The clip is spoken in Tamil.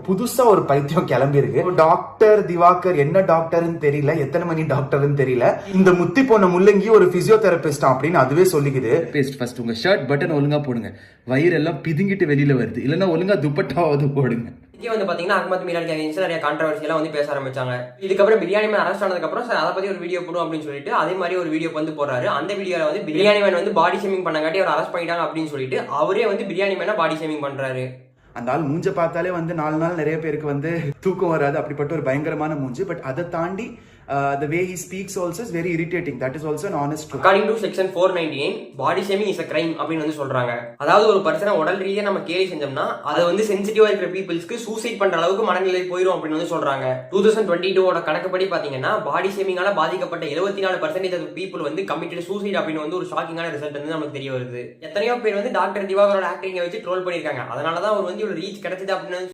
புதுசா ஒரு பைத்தியம் கிளம்பி இருக்கு. டாக்டர் திவாகர் என்ன டாக்டர்னு தெரியல, எத்தனை மணி டாக்டர்னு தெரியல. இந்த முத்தி போன முள்ளங்கி ஒரு பிசியோதெரபிஸ்ட் அப்படின்னு அதுவே சொல்லிக்குது. ஃபர்ஸ்ட் உங்க ஷர்ட் பட்டன் ஒழுங்கா போடுங்க, வயிறு எல்லாம் பிதுங்கிட்டு வெளியில வருது, இல்லன்னா ஒழுங்கா துப்பட்டாவது போடுங்க. வந்து பாத்தீங்கன்னா அகமது மீரான் அகைன்ஸ்ட் நிறைய கான்ட்ரவர்சி எல்லாம் வந்து பேச ஆரம்பிச்சாங்க. இதுக்கப்புறம் பிரியாணி மேன் அரெஸ்ட் ஆனதுக்கு அப்புறம் அதை பத்தி ஒரு வீடியோ போடும் அப்படின்னு சொல்லிட்டு அதே மாதிரி ஒரு வீடியோ வந்து போடுறாரு. அந்த வீடியோல வந்து பிரியாணி மேன் வந்து பாடி ஷேமிங் பண்ணங்காட்டி அவர் அரெஸ்ட் பண்ணிட்டாங்க அப்படின்னு சொல்லிட்டு அவரே வந்து பிரியாணி மேனை பாடி ஷேமிங் பண்றாரு. அந்த ஆள் மூஞ்ச பார்த்தாலே வந்து 4 நாள் நிறைய பேருக்கு வந்து தூக்கம் வராது, அப்படிப்பட்ட ஒரு பயங்கரமான மூஞ்சு. பட் அதை தாண்டி the way he speaks also is very irritating. That is also an honest truth. According to section 499, body shaming is a crime அப்படின்னு வந்து சொல்றாங்க. அதாவது ஒரு பர்சனை உடல் ரீதியா நம்ம கேலி செஞ்சோம்னா அது வந்து சென்சிட்டிவா இருக்கிற பீப்புள்ஸ்க்கு சூசைட் பண்ற அளவுக்கு மனநிலை போயிடும் அப்படின்னு வந்து சொல்றாங்க. 2022 கணக்குப்படி பாத்தீங்கன்னா பாடி ஷேமிங்கால பாதிக்கப்பட்ட 74% ஆஃப் பீப்புள் வந்து கமிட்டட் சூசைட் அப்படின்னு வந்து ஒரு ஷாக்கிங்கான ரிசல்ட் வந்து நமக்கு தெரிய வருது. எத்தனையோ பேர் வந்து டாக்டர் திவாகரோட ஆக்டிங்கை வச்சு ட்ரோல் பண்ணிருக்காங்க. அதனாலதான் அவர் வந்து ஒரு ரீச் கிடைச்சது அப்படின்னு